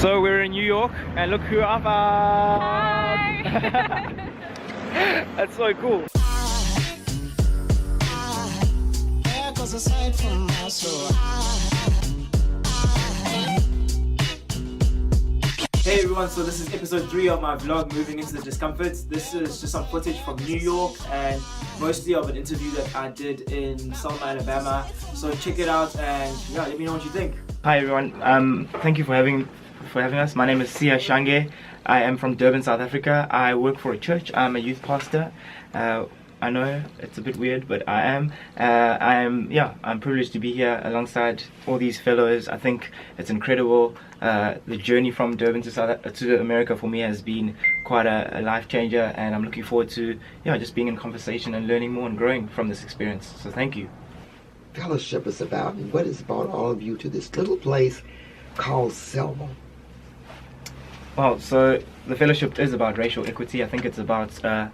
So we're in New York, and look who I found! Hi. That's so cool. Hey everyone, so this is episode 3 of my vlog, moving into the Discomfort. This is just some footage from New York and mostly of an interview that I did in Selma, Alabama. So check it out and yeah, let me know what you think. Hi everyone, thank you for having us. My name is Sia Shange. I am from Durban, South Africa. I work for a church. I'm a youth pastor. I know it's a bit weird, but I am. I'm privileged to be here alongside all these fellows. I think it's incredible. The journey from Durban to America for me has been quite a life changer, and I'm looking forward to just being in conversation and learning more and growing from this experience. So thank you. Fellowship is about, and what has brought all of you to this little place called Selma? Well, so the fellowship is about racial equity. I think it's about a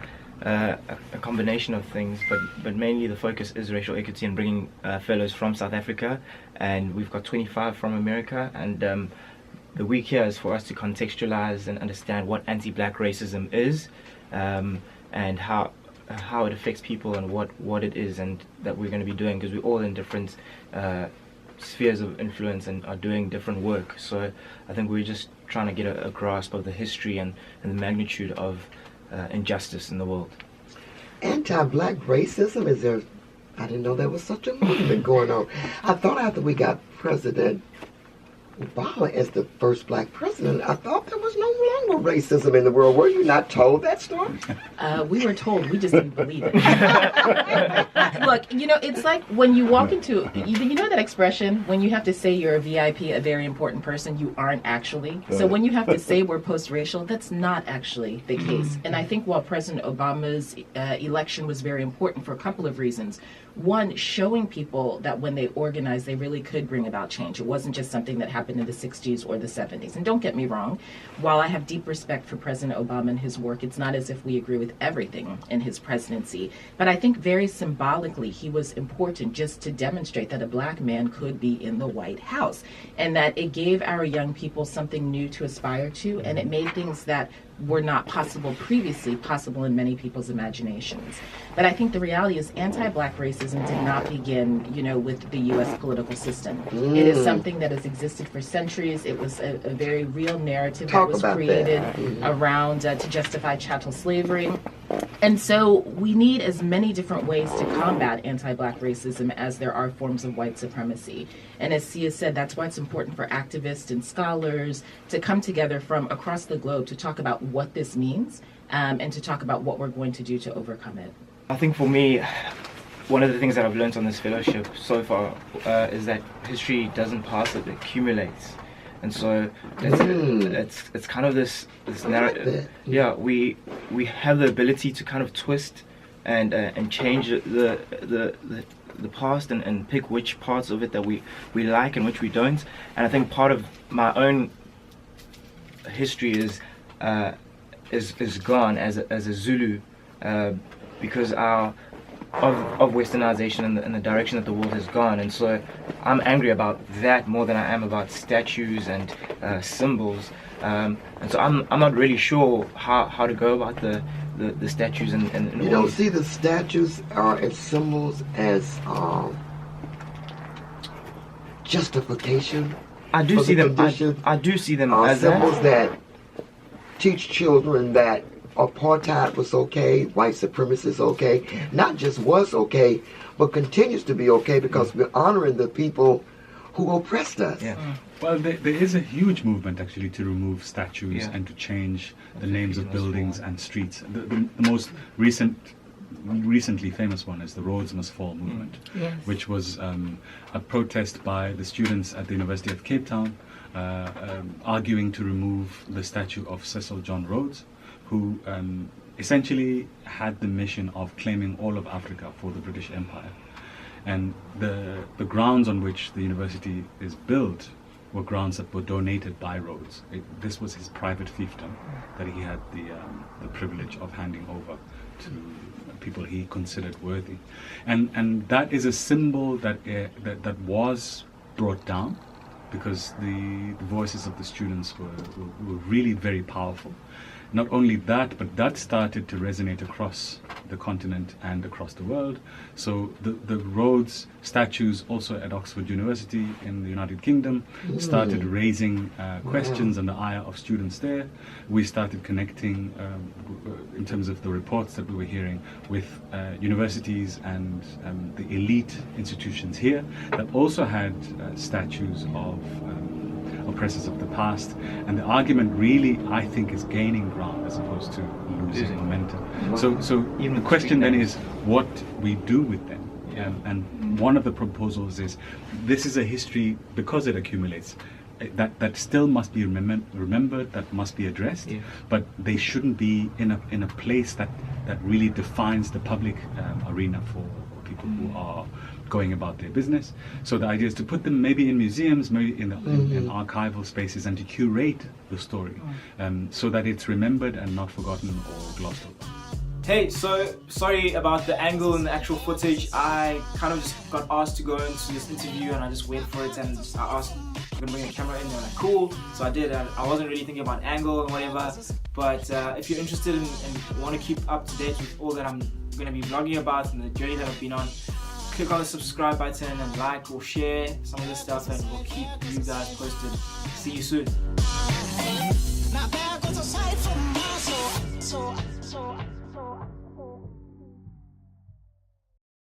combination of things, but mainly the focus is racial equity and bringing fellows from South Africa, and we've got 25 from America, and the week here is for us to contextualize and understand what anti-black racism is, and how it affects people and what it is, and that we're going to be doing, because we're all in different spheres of influence and are doing different work. So I think we're just trying to get a grasp of the history and the magnitude of injustice in the world. Anti-black racism, is there? I didn't know there was such a movement going on. I thought after we got President Obama as the first black president, I thought there was no longer racism in the world. Were you not told that story? We were told, we just didn't believe it. Look, it's like when you walk into, you know that expression, when you have to say you're a VIP, a very important person, you aren't actually. So when you have to say we're post-racial, that's not actually the case. And I think while President Obama's election was very important for a couple of reasons. One, showing people that when they organized, they really could bring about change. It wasn't just something that happened in the 60s or the 70s. And don't get me wrong, while I have deep respect for President Obama and his work, it's not as if we agree with everything in his presidency. But I think very symbolically, he was important just to demonstrate that a black man could be in the White House, and that it gave our young people something new to aspire to, and it made things that were not possible previously possible in many people's imaginations. But I think the reality is anti-black racism did not begin, with the U.S. political system. It is something that has existed for centuries. It was a very real narrative that was created around to justify chattel slavery. And so we need as many different ways to combat anti-black racism as there are forms of white supremacy. And as Sia said, that's why it's important for activists and scholars to come together from across the globe to talk about what this means and to talk about what we're going to do to overcome it. I think for me, one of the things that I've learned on this fellowship so far is that history doesn't pass, it accumulates. And so it's kind of this narrative. Yeah, we have the ability to kind of twist and change the past and pick which parts of it that we like and which we don't. And I think part of my own history is gone as a Zulu because of westernization and the direction that the world has gone. And so I'm angry about that more than I am about statues and symbols. And so I'm not really sure how to go about the statues and you don't see the statues and symbols as justification. I do see them. I do see them as symbols that teach children that apartheid was okay, white supremacy is okay, not just was okay, but continues to be okay because we're honoring the people who oppressed us. Yeah. Well, there is a huge movement actually to remove statues and to change the names of buildings and streets. The most recently famous one is the Roads Must Fall movement, which was a protest by the students at the University of Cape Town arguing to remove the statue of Cecil John Rhodes, who essentially had the mission of claiming all of Africa for the British Empire. And the grounds on which the university is built were grounds that were donated by Rhodes. This was his private fiefdom that he had the privilege of handing over to people he considered worthy. And that is a symbol that was brought down because the voices of the students were really very powerful. Not only that, but that started to resonate across the continent and across the world. So the Rhodes statues also at Oxford University in the United Kingdom started raising questions in the ire of students there. We started connecting in terms of the reports that we were hearing with universities and the elite institutions here that also had statues of oppressors of the past, and the argument really, I think, is gaining ground as opposed to losing momentum. So the question then is what we do with them. And one of the proposals is this is a history, because it accumulates, that still must be remembered, that must be addressed, but they shouldn't be in a place that really defines the public arena for people who are going about their business. So the idea is to put them maybe in museums, maybe in archival spaces, and to curate the story so that it's remembered and not forgotten or glossed over. Hey, so sorry about the angle and the actual footage. I kind of just got asked to go into this interview and I just went for it, and I asked if I can bring a camera in, and they're like, cool. So I did, and I wasn't really thinking about angle and whatever, but if you're interested in and want to keep up to date with all that I'm going to be vlogging about and the journey that I've been on, click on the subscribe button and like or share some of this stuff, and we'll keep you guys posted. See you soon.